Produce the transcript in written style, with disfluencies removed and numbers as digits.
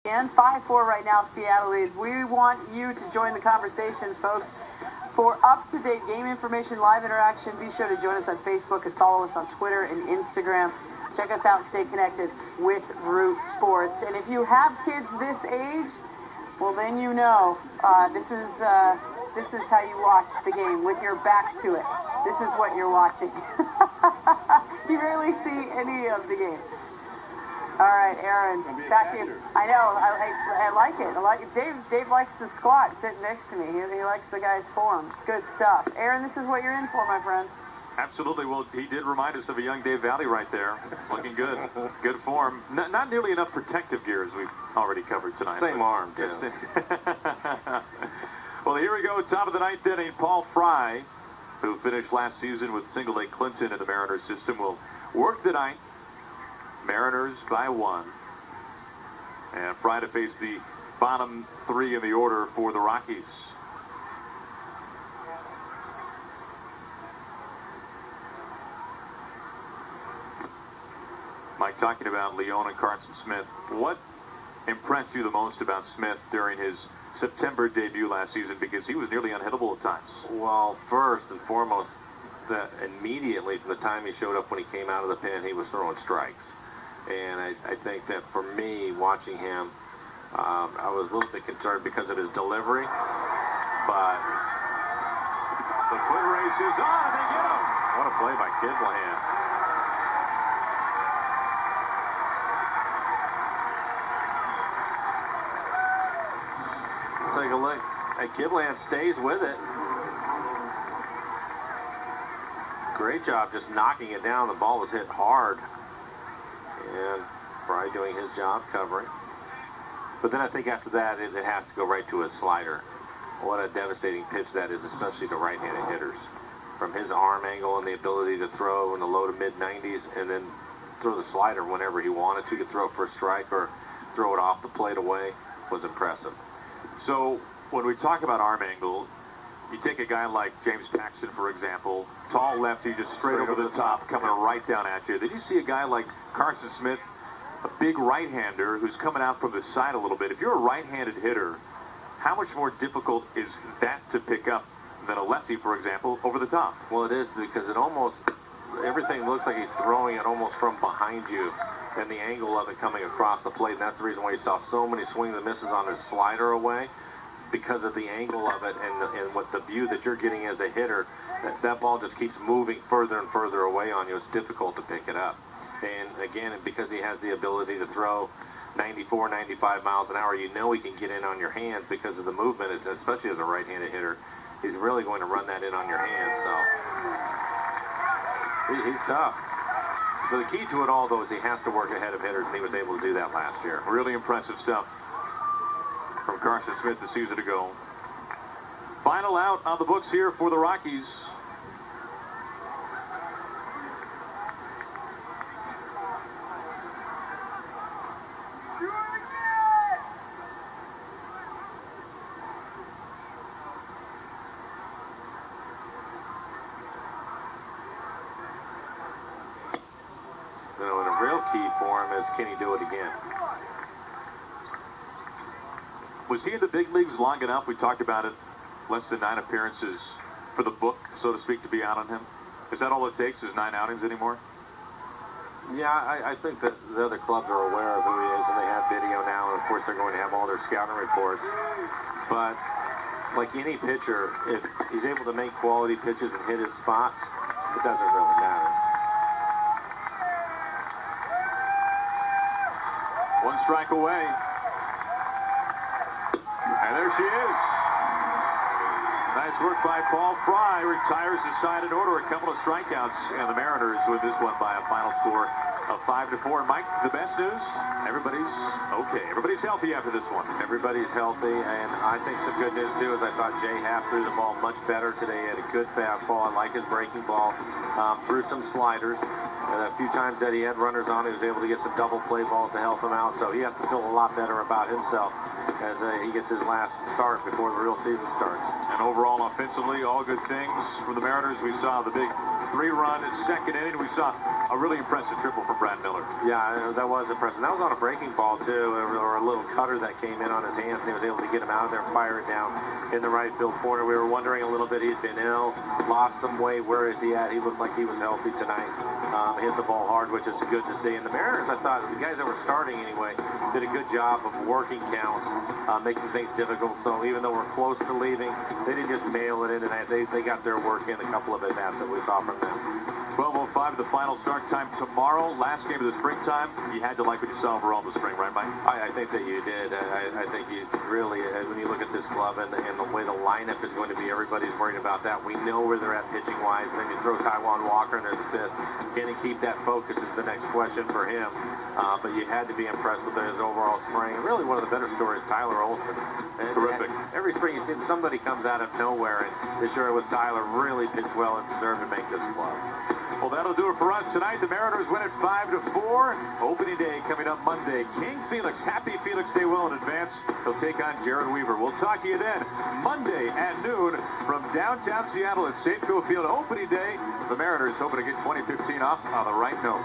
And 5-4 right now, Seattle leads. We want you to join the conversation, folks. For up-to-date game information, live interaction, be sure to join us on Facebook and follow us on Twitter and Instagram. Check us out, stay connected with Root Sports. And if you have kids this age, well, then you know this is how you watch the game, with your back to it. This is what you're watching. You rarely see any of the game. All right, Aaron, back to you. I know, I like it. I like it. Dave likes the squat sitting next to me. He likes the guy's form. It's good stuff. Aaron, this is what you're in for, my friend. Absolutely. Well, he did remind us of a young Dave Valley right there. Looking good. Good form. Not nearly enough protective gear as we've already covered tonight. Same arm, too. Well, here we go. Top of the ninth inning. Paul Fry, who finished last season with single A Clinton in the Mariners system, will work the ninth. Mariners by 1. And Fry to face the bottom 3 in the order for the Rockies. Mike, talking about Leon and Carson Smith, what impressed you the most about Smith during his September debut last season? Because he was nearly unhittable at times. Well, first and foremost, that immediately from the time he showed up when he came out of the pen, he was throwing strikes. And I think that for me, watching him, I was a little bit concerned because of his delivery. But the foot race is on. They get him. What a play by Kidlahan. Take a look. And Kidlahan stays with it. Great job just knocking it down. The ball was hit hard. And Fry doing his job covering. But then I think after that, it has to go right to his slider. What a devastating pitch that is, especially to right-handed hitters. From his arm angle and the ability to throw in the low to mid-90s and then throw the slider whenever he wanted to. He could throw it for a strike or throw it off the plate away. Was impressive. So when we talk about arm angle, you take a guy like James Paxton, for example, tall lefty, just straight over the top, coming right down at you. Then you see a guy like Carson Smith, a big right-hander who's coming out from the side a little bit. If you're a right-handed hitter, how much more difficult is that to pick up than a lefty, for example, over the top? Well, it is, because it almost, everything looks like he's throwing it almost from behind you, and the angle of it coming across the plate. And that's the reason why you saw so many swings and misses on his slider away, because of the angle of it and what the view that you're getting as a hitter. That ball just keeps moving further and further away on you. It's difficult to pick it up. And again, because he has the ability to throw 94, 95 miles an hour, you know he can get in on your hands because of the movement, especially as a right-handed hitter. He's really going to run that in on your hands. So he's tough. But the key to it all, though, is he has to work ahead of hitters, and he was able to do that last year. Really impressive stuff from Carson Smith a season ago. Final out on the books here for the Rockies. You know, and a real key for him is, can he do it again? Was he in the big leagues long enough? We talked about it. Less than 9 appearances for the book, so to speak, to be out on him. Is that all it takes, is 9 outings anymore? Yeah, I think that the other clubs are aware of who he is, and they have video now, and of course they're going to have all their scouting reports. But like any pitcher, if he's able to make quality pitches and hit his spots, it doesn't really matter. 1 strike away. And there she is. Nice work by Paul Fry. Retires the side in order. A couple of strikeouts. And the Mariners with this one by a final score of 5-4. Mike, the best news? Everybody's okay. Everybody's healthy after this one. Everybody's healthy. And I think some good news, too, is I thought Jay Happ threw the ball much better today. He had a good fastball. I like his breaking ball. Threw some sliders. And a few times that he had runners on, he was able to get some double play balls to help him out. So he has to feel a lot better about himself as he gets his last start before the real season starts. And overall, offensively, all good things from the Mariners. We saw the big 3-run second inning. We saw A really impressive triple from Brad Miller. Yeah, that was impressive. That was on a breaking ball, too, or a little cutter that came in on his hands, and he was able to get him out of there and fire it down in the right field corner. We were wondering a little bit. He'd been ill, lost some weight. Where is he at? He looked like he was healthy tonight. Hit the ball hard, which is good to see. And the Mariners, I thought, the guys that were starting anyway, did a good job of working counts, making things difficult. So even though we're close to leaving, they didn't just mail it in tonight. They got their work in, a couple of at-bats that we saw from them. 12:05, the final start time tomorrow. Last game of the springtime. You had to like what you saw overall in the spring, right, Mike? I think that you did. I think you really, when you look at this club and the way the lineup is going to be, everybody's worried about that. We know where they're at pitching-wise. Then you throw Taijuan Walker in there the fifth. Can he keep that focus is the next question for him. But you had to be impressed with his overall spring. And really, one of the better stories, Tyler Olson. And terrific. Every spring you see somebody comes out of nowhere, and this year it was Tyler. Really pitched well and deserved to make this club. Well, that'll do it for us tonight. The Mariners win at 5-4. Opening day coming up Monday. King Felix, happy Felix Day well in advance. He'll take on Jared Weaver. We'll talk to you then Monday at noon from downtown Seattle at Safeco Field. Opening day. The Mariners hoping to get 2015 off on the right note.